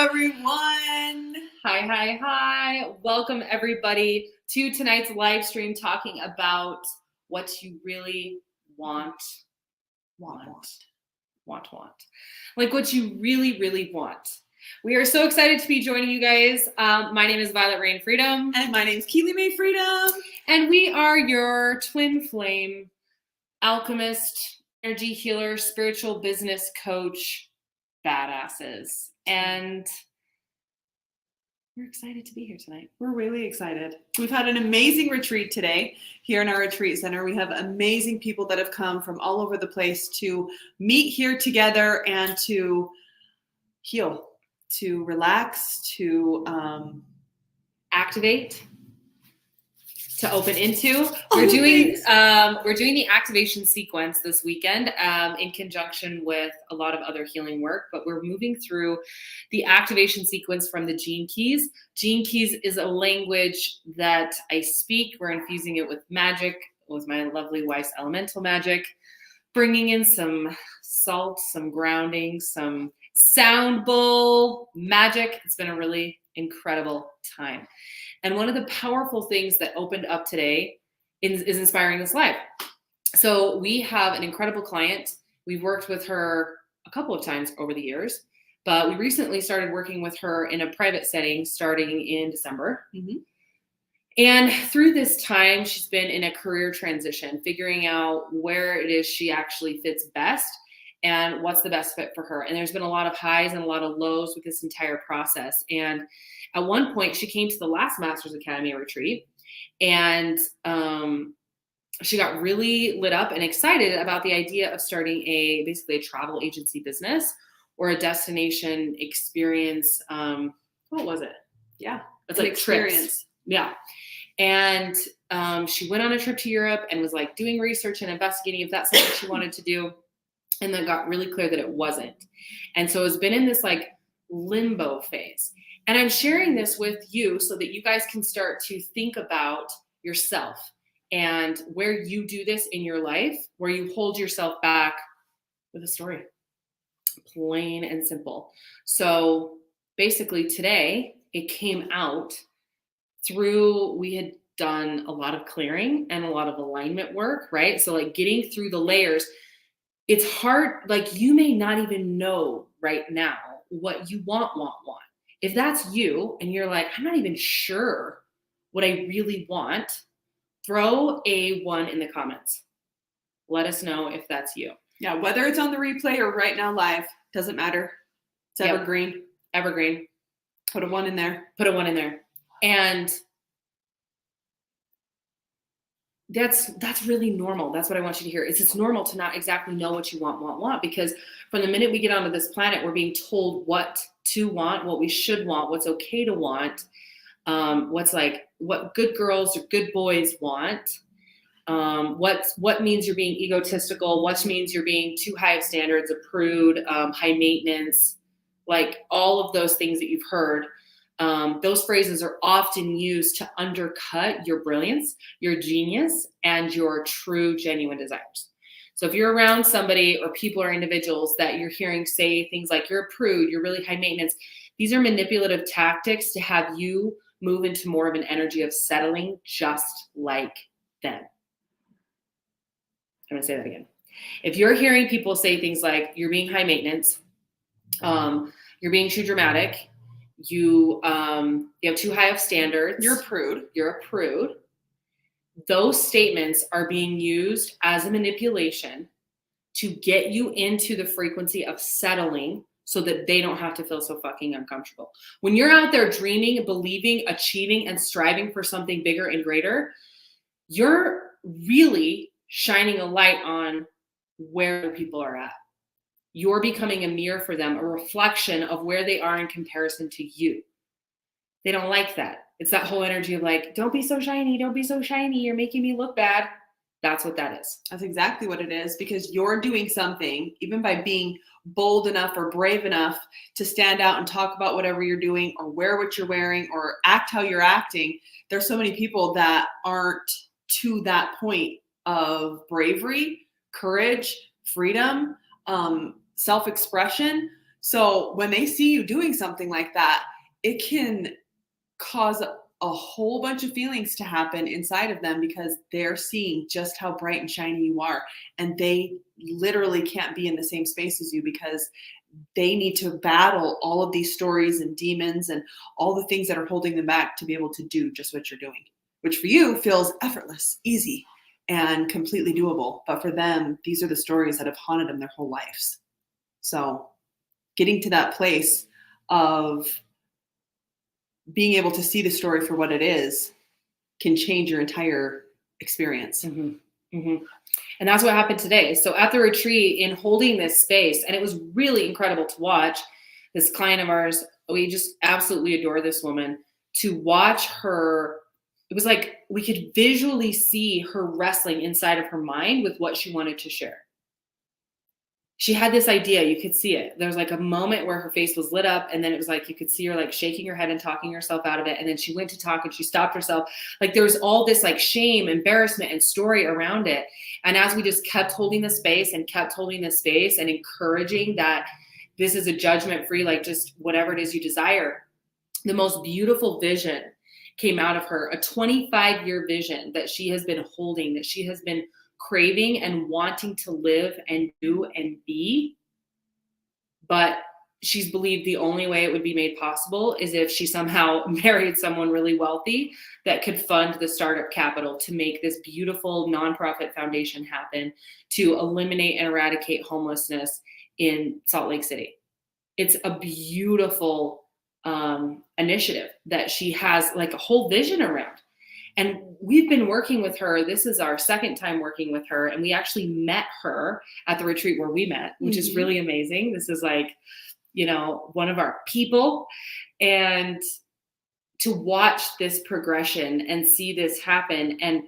everyone. Hi. Welcome everybody to tonight's live stream talking about what you really want. Like what you really want. We are so excited to be joining you guys. My name is Violet Rain Freedom. And my name is Keely May Freedom. And we are your twin flame alchemist, energy healer, spiritual business coach, badasses. And we're excited to be here tonight. We're really excited. We've had an amazing retreat today here in our retreat center. We have amazing people that have come from all over the place to meet here together and to heal, to relax, to activate, to open into. We're doing the activation sequence this weekend in conjunction with a lot of other healing work, but we're moving through the activation sequence from the Gene Keys. Gene Keys is a language that I speak. We're infusing it with magic, with my lovely Weiss Elemental Magic, bringing in some salt, some grounding, some sound bowl magic. It's been a really incredible time. And one of the powerful things that opened up today is inspiring this live. So we have an incredible client. We've worked with her a couple of times over the years, but we recently started working with her in a private setting starting in December. Mm-hmm. And through this time, she's been in a career transition, figuring out where it is she actually fits best and what's the best fit for her. And there's been a lot of highs and a lot of lows with this entire process. And at one point, she came to the last Masters Academy retreat, and she got really lit up and excited about the idea of starting basically a travel agency business or a destination experience. What was it? Yeah, it's like experience. Trips. Yeah. And she went on a trip to Europe and was like doing research and investigating if that's something she wanted to do. And then got really clear that it wasn't. And so it's been in this like limbo phase. And I'm sharing this with you so that you guys can start to think about yourself and where you do this in your life, where you hold yourself back with a story. Plain and simple. So basically today it came out we had done a lot of clearing and a lot of alignment work, right? So like getting through the layers. It's hard, like you may not even know right now what you want. If that's you and you're like, I'm not even sure what I really want, throw a 1 in the comments. Let us know if that's you. Yeah, whether it's on the replay or right now live, doesn't matter. It's evergreen. Evergreen. Put a 1 in there. And that's really normal. That's what I want you to hear. It's normal to not exactly know what you want, because from the minute we get onto this planet, we're being told what to want, what we should want, what's okay to want, what good girls or good boys want, what means you're being egotistical, what means you're being too high of standards, a prude, high maintenance, like all of those things that you've heard. Those phrases are often used to undercut your brilliance, your genius, and your true, genuine desires. So if you're around somebody or people or individuals that you're hearing say things like you're a prude, you're really high maintenance, these are manipulative tactics to have you move into more of an energy of settling just like them. I'm going to say that again. If you're hearing people say things like you're being high maintenance, you're being too dramatic, you have too high of standards, you're a prude. Those statements are being used as a manipulation to get you into the frequency of settling so that they don't have to feel so fucking uncomfortable. When you're out there dreaming, believing, achieving, and striving for something bigger and greater, you're really shining a light on where people are at. You're becoming a mirror for them, a reflection of where they are in comparison to you. They don't like that. It's that whole energy of like, don't be so shiny, you're making me look bad. That's what that is. That's exactly what it is, because you're doing something, even by being bold enough or brave enough to stand out and talk about whatever you're doing or wear what you're wearing or act how you're acting. There's so many people that aren't to that point of bravery, courage, freedom, self-expression. So when they see you doing something like that, it can cause a whole bunch of feelings to happen inside of them because they're seeing just how bright and shiny you are. And they literally can't be in the same space as you because they need to battle all of these stories and demons and all the things that are holding them back to be able to do just what you're doing, which for you feels effortless, easy, and completely doable. But for them, these are the stories that have haunted them their whole lives. So getting to that place of being able to see the story for what it is can change your entire experience. Mm-hmm. Mm-hmm. And that's what happened today. So at the retreat, in holding this space, and it was really incredible to watch this client of ours. We just absolutely adore this woman. To watch her, it was like we could visually see her wrestling inside of her mind with what she wanted to share. She had this idea, you could see it. There was like a moment where her face was lit up, and then it was like you could see her like shaking her head and talking herself out of it. And then she went to talk and she stopped herself. Like there was all this like shame, embarrassment, and story around it. And as we just kept holding the space and kept holding the space and encouraging that this is a judgment-free, like just whatever it is you desire, the most beautiful vision came out of her, a 25-year vision that she has been holding, that she has been craving and wanting to live and do and be. But she's believed the only way it would be made possible is if she somehow married someone really wealthy that could fund the startup capital to make this beautiful nonprofit foundation happen to eliminate and eradicate homelessness in Salt Lake City. It's a beautiful initiative that she has like a whole vision around. And we've been working with her. This is our second time working with her. And we actually met her at the retreat where we met, which is really amazing. This is like, you know, one of our people. And to watch this progression and see this happen and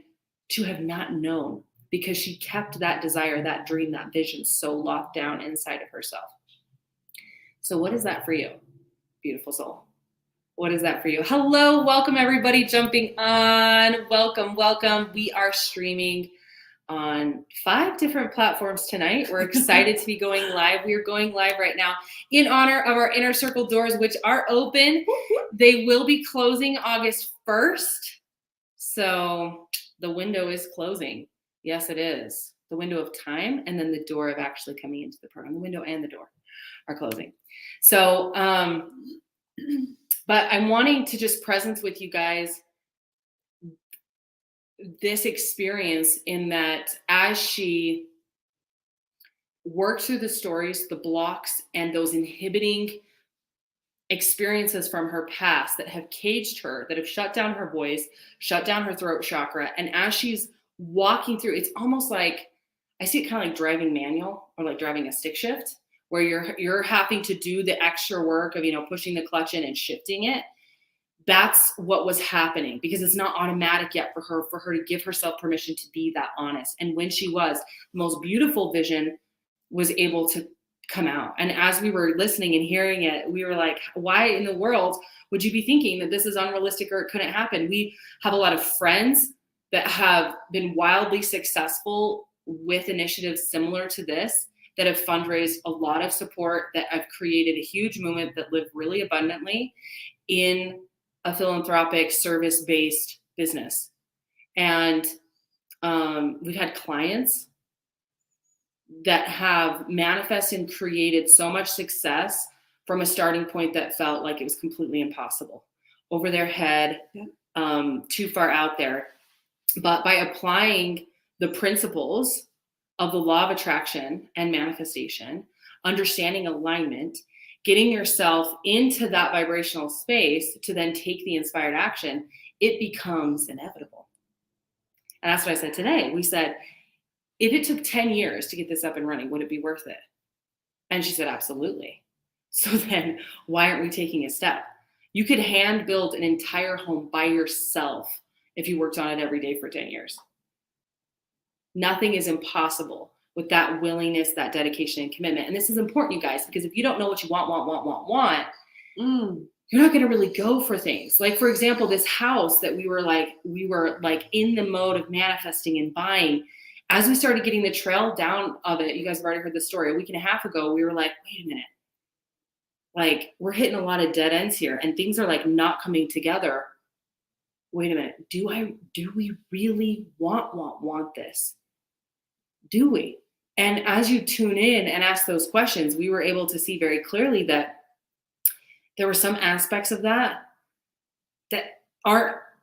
to have not known, because she kept that desire, that dream, that vision so locked down inside of herself. So what is that for you, beautiful soul? What is that for you? Hello, welcome everybody jumping on. Welcome. We are streaming on 5 different platforms tonight. We're excited to be going live. We are going live right now in honor of our Inner Circle doors, which are open. They will be closing August 1st. So the window is closing. Yes, it is. The window of time and then the door of actually coming into the program. The window and the door are closing. So, but I'm wanting to just presence with you guys this experience in that as she worked through the stories, the blocks, and those inhibiting experiences from her past that have caged her, that have shut down her voice, shut down her throat chakra. And as she's walking through, it's almost like, I see it kind of like driving manual or like driving a stick shift, where you're having to do the extra work of, you know, pushing the clutch in and shifting it. That's what was happening because it's not automatic yet for her to give herself permission to be that honest. And when she was, the most beautiful vision was able to come out. And as we were listening and hearing it, we were like, why in the world would you be thinking that this is unrealistic or it couldn't happen? We have a lot of friends that have been wildly successful with initiatives similar to this, that have fundraised a lot of support, that have created a huge movement, that live really abundantly in a philanthropic service-based business. And we've had clients that have manifested and created so much success from a starting point that felt like it was completely impossible, over their head, too far out there. But by applying the principles of the law of attraction and manifestation, understanding alignment, getting yourself into that vibrational space to then take the inspired action, it becomes inevitable. And that's what I said today. We said, if it took 10 years to get this up and running, would it be worth it? And she said, absolutely. So then why aren't we taking a step? You could hand build an entire home by yourself if you worked on it every day for 10 years. Nothing is impossible with that willingness, that dedication and commitment. And this is important, you guys, because if you don't know what you want, you're not going to really go for things. Like, for example, this house that we were like in the mode of manifesting and buying. As we started getting the trail down of it, you guys have already heard the story. A week and a half ago, we were like, wait a minute. like we're hitting a lot of dead ends here and things are like not coming together. Wait a minute. Do we really want this? Do we? And as you tune in and ask those questions, we were able to see very clearly that there were some aspects of that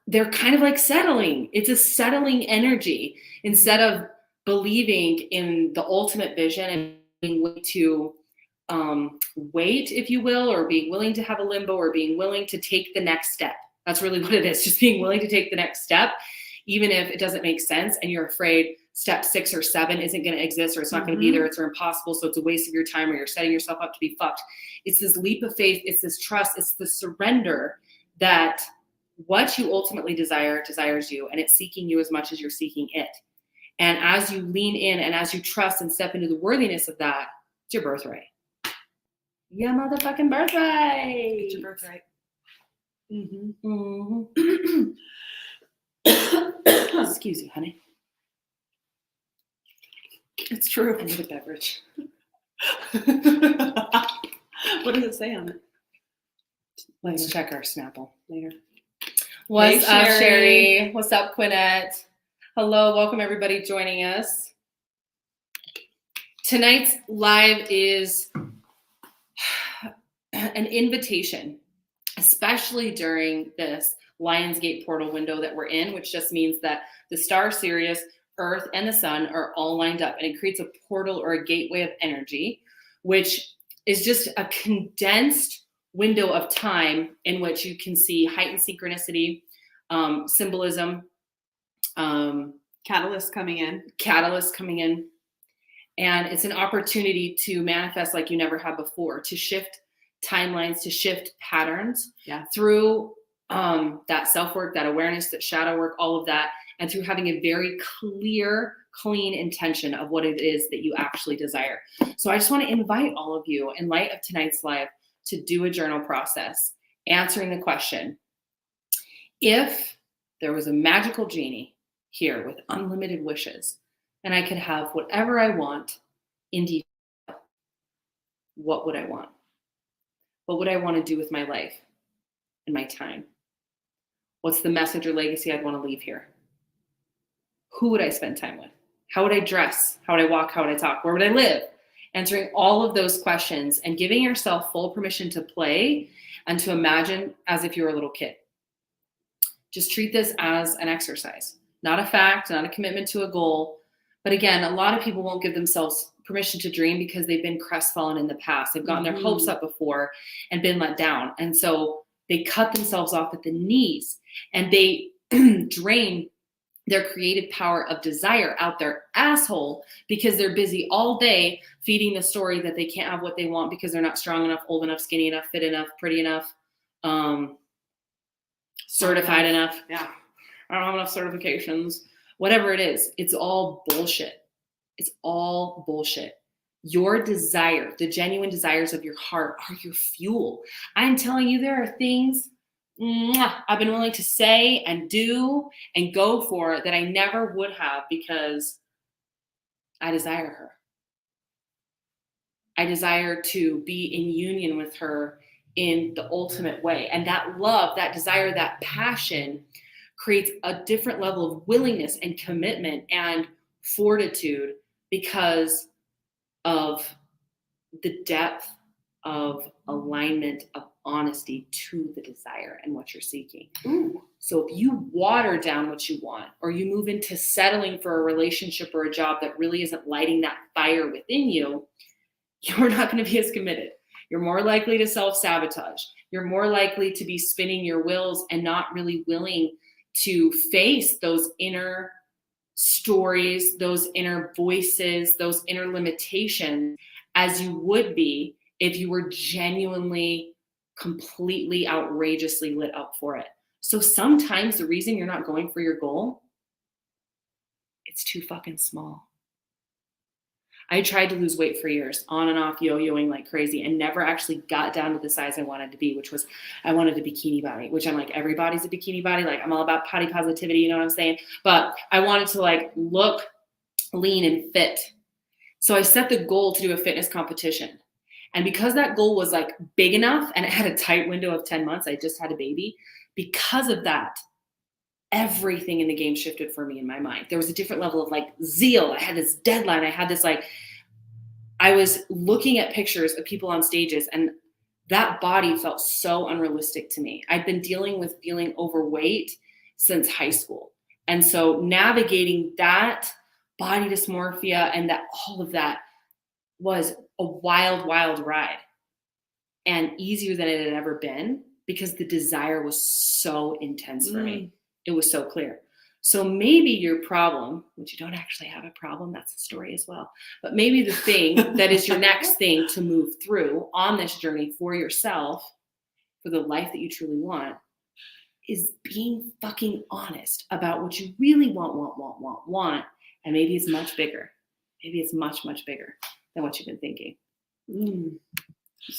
they're kind of like settling. It's a settling energy instead of believing in the ultimate vision and being willing to wait, if you will, or being willing to have a limbo or being willing to take the next step. That's really what it is. Just being willing to take the next step, even if it doesn't make sense and you're afraid step 6 or 7 isn't going to exist or it's not going to be there. It's impossible. So it's a waste of your time or you're setting yourself up to be fucked. It's this leap of faith. It's this trust. It's the surrender that what you ultimately desires you, and it's seeking you as much as you're seeking it. And as you lean in and as you trust and step into the worthiness of that, it's your birthright. Yeah, motherfucking birthright. It's your birthright. Excuse you, honey. It's true. I need a beverage. What does it say on it? Let's check our Snapple Later. What's Hey, up, Sherry? Sherry? What's up, Quinette? Hello, welcome everybody joining us. Tonight's live is an invitation, especially during this Lionsgate portal window that we're in, which just means that the star Sirius, Earth, and the sun are all lined up, and it creates a portal or a gateway of energy, which is just a condensed window of time in which you can see heightened synchronicity, symbolism, Catalyst coming in. And it's an opportunity to manifest like you never have before, to shift timelines, to shift patterns through that self-work, that awareness, that shadow work, all of that, and through having a very clear, clean intention of what it is that you actually desire. So I just want to invite all of you, in light of tonight's live, to do a journal process, answering the question, if there was a magical genie here with unlimited wishes, and I could have whatever I want in detail, what would I want? What would I want to do with my life and my time? What's the message or legacy I'd want to leave here? Who would I spend time with? How would I dress? How would I walk? How would I talk? Where would I live? Answering all of those questions and giving yourself full permission to play and to imagine as if you were a little kid. Just treat this as an exercise, not a fact, not a commitment to a goal. But again, a lot of people won't give themselves permission to dream because they've been crestfallen in the past. They've gotten their hopes up before and been let down. And so they cut themselves off at the knees and they drain their creative power of desire out their asshole because they're busy all day feeding the story that they can't have what they want because they're not strong enough, old enough, skinny enough, fit enough, pretty enough, certified enough. Yeah. I don't have enough certifications. Whatever it is, it's all bullshit. It's all bullshit. Your desire, the genuine desires of your heart are your fuel. I'm telling you, there are things I've been willing to say and do and go for that I never would have because I desire her. I desire to be in union with her in the ultimate way. And that love, that desire, that passion creates a different level of willingness and commitment and fortitude because of the depth of alignment of honesty to the desire and what you're seeking. Ooh. So if you water down what you want, or you move into settling for a relationship or a job that really isn't lighting that fire within you, you're not going to be as committed. You're more likely to self-sabotage. You're more likely to be spinning your wheels and not really willing to face those inner stories, those inner voices, those inner limitations as you would be if you were genuinely, completely, outrageously lit up for it. So sometimes the reason you're not going for your goal, it's too fucking small. I tried to lose weight for years, on and off, yo-yoing like crazy, and never actually got down to the size I wanted to be, which was I wanted a bikini body, which I'm like, everybody's a bikini body. Like, I'm all about body positivity, you know what I'm saying? But I wanted to like look lean and fit. So I set the goal to do a fitness competition. And because that goal was like big enough and it had a tight window of 10 months, I just had a baby. Because of that, everything in the game shifted for me in my mind. There was a different level of like zeal. I had this deadline. I had this like, I was looking at pictures of people on stages, and that body felt so unrealistic to me. I'd been dealing with feeling overweight since high school. And so navigating that body dysmorphia and that all of that was a wild, wild ride, and easier than it had ever been because the desire was so intense for me. It was so clear. So maybe your problem, which you don't actually have a problem, that's a story as well, but maybe the thing that is your next thing to move through on this journey for yourself, for the life that you truly want, is being fucking honest about what you really want. And maybe it's much bigger. Maybe it's much, much bigger than what you've been thinking.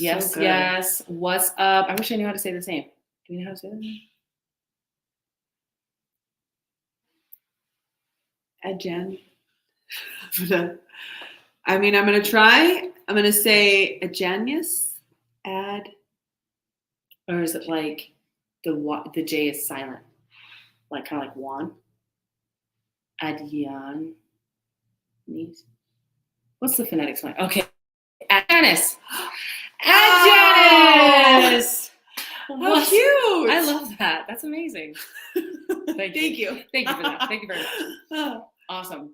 Yes, So yes. What's up? I wish I knew how to say the same. Do you know how to say that? Jen. I mean, I'm going to try. I'm going to say Agenius. Or is it like the J is silent? Like kind of like Juan? Adyan. What's the phonetics like? Okay. Janice. Janice. How cute. I love that. That's amazing. Thank you. Thank you for that. Thank you very much. Awesome.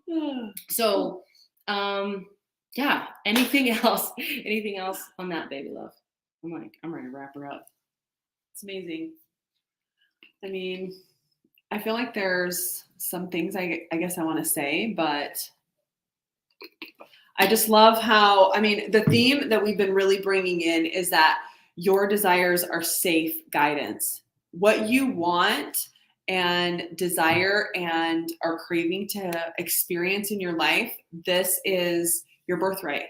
So, yeah. Anything else? Anything else on that, baby love? I'm ready to wrap her up. It's amazing. I mean, I feel like there's some things I guess I want to say, but I just love how, I mean, the theme that we've been really bringing in is that your desires are safe guidance. What you want and desire and are craving to experience in your life, this is your birthright.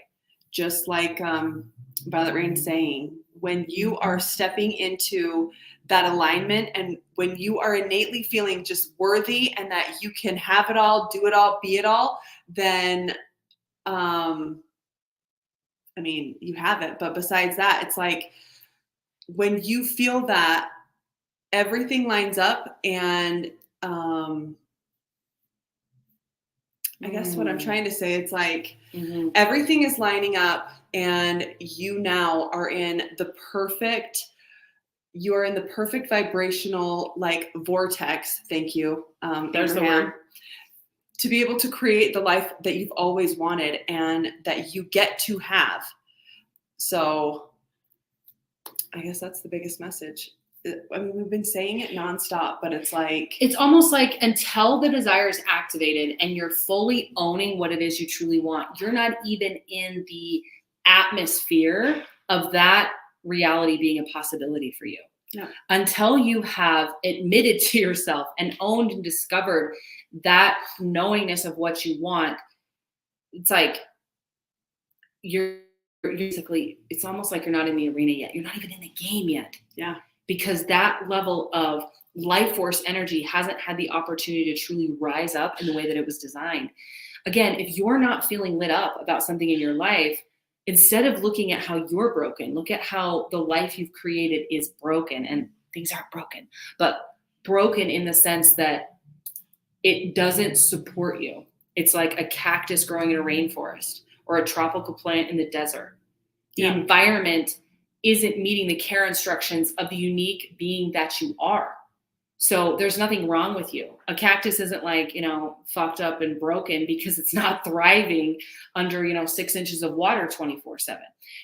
Just like Violet Rain's saying, when you are stepping into that alignment and when you are innately feeling just worthy and that you can have it all, do it all, be it all, then I mean, you have it. But besides that, it's like when you feel that everything lines up and I guess what I'm trying to say, it's like everything is lining up and you now are in the perfect, you're in the perfect vibrational like vortex. Thank you. There's the Abraham, word. to be able to create the life that you've always wanted and that you get to have. So I guess that's the biggest message. I mean, we've been saying it nonstop, but it's like, it's almost like until the desire is activated and you're fully owning what it is you truly want, you're not even in the atmosphere of that reality being a possibility for you. No. Until you have admitted to yourself and owned and discovered that knowingness of what you want, it's like you're basically, it's almost like you're not in the arena yet. You're not even in the game yet. Yeah. Because that level of life force energy hasn't had the opportunity to truly rise up in the way that it was designed. Again, if you're not feeling lit up about something in your life, instead of looking at how you're broken, look at how the life you've created is broken. And things aren't broken, but broken in the sense that it doesn't support you. It's like a cactus growing in a rainforest or a tropical plant in the desert. The environment isn't meeting the care instructions of the unique being that you are. So there's nothing wrong with you. A cactus isn't like, fucked up and broken because it's not thriving under, 6 inches of water 24/7.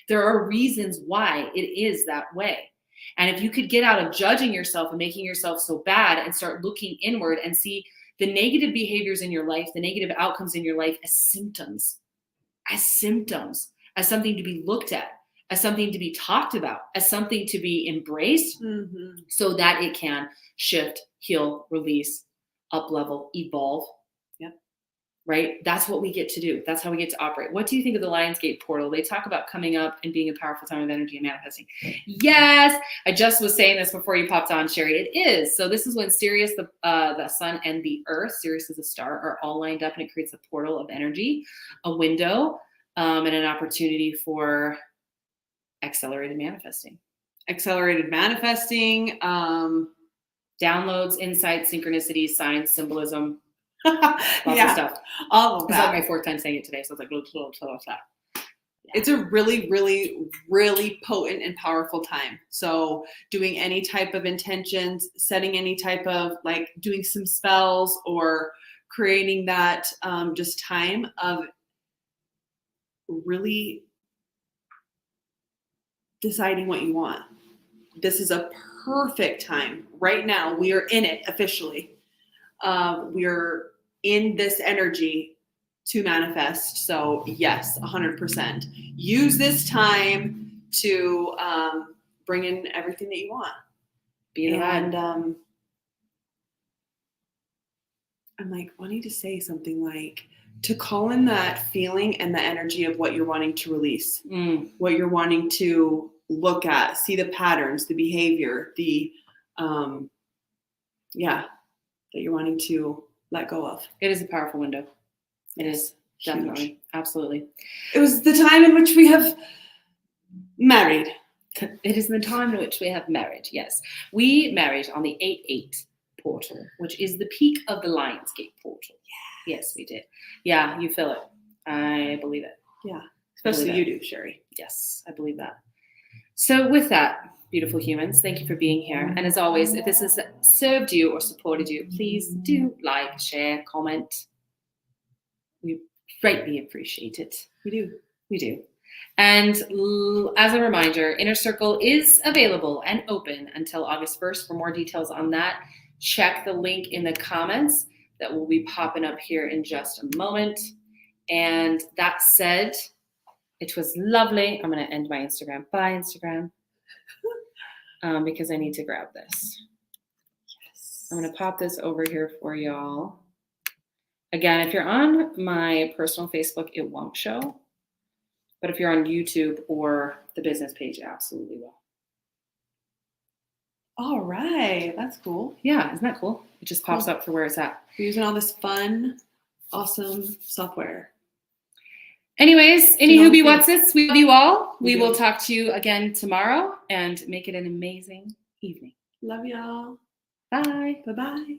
There are reasons why it is that way. And if you could get out of judging yourself and making yourself so bad and start looking inward and see the negative behaviors in your life, the negative outcomes in your life as symptoms, as something to be looked at, as something to be talked about, as something to be embraced, so that it can shift, heal, release, up level, evolve. Yep. Right? That's what we get to do. That's how we get to operate. What do you think of the Lionsgate portal? They talk about coming up and being a powerful time of energy and manifesting. Yes. I just was saying this before you popped on, Sherry. It is. So this is when Sirius, the sun and the earth, Sirius is a star, are all lined up, and it creates a portal of energy, a window, and an opportunity for accelerated manifesting. Accelerated manifesting. Downloads, insights, synchronicities, signs, symbolism, lots of stuff. All of It's like that. my fourth time saying it today, so it's like, that. It's a really, really, really potent and powerful time. So doing any type of intentions, setting any type of like doing some spells or creating that just time of really deciding what you want. This is a perfect time. Right now, we are in it officially. We're in this energy to manifest. So yes, 100%. Use this time to bring in everything that you want. Be the And vibe. I'm like wanting to say something like to call in that feeling and the energy of what you're wanting to release, what you're wanting to look at, see the patterns, the behavior, the that you're wanting to let go of. It is a powerful window. It is. Definitely. Huge. Absolutely. It was the time in which we have married. It is the time in which we have married. Yes. We married on the 8/8 portal, which is the peak of the Lionsgate portal. Yes, we did. Yeah, you feel it. I believe it. Yeah. Especially Believe you do, Sherry. Yes, I believe that. So with that, beautiful humans, thank you for being here. And as always, if this has served you or supported you, please do like, share, comment. We greatly appreciate it. We do. We do. And as a reminder, Inner Circle is available and open until August 1st. For more details on that, check the link in the comments that will be popping up here in just a moment. And that said, it was lovely. I'm going to end my Instagram. Bye, Instagram. Because I need to grab this. Yes. I'm going to pop this over here for y'all. Again, if you're on my personal Facebook, it won't show. But if you're on YouTube or the business page, it absolutely will. All right. That's cool. Yeah, isn't that cool? It just pops up for where it's at. We're using all this fun, awesome software. Anyways, anywho, be what's this? We love you all. We do. will talk to you again tomorrow and make it an amazing evening. Love y'all. Bye. Bye-bye.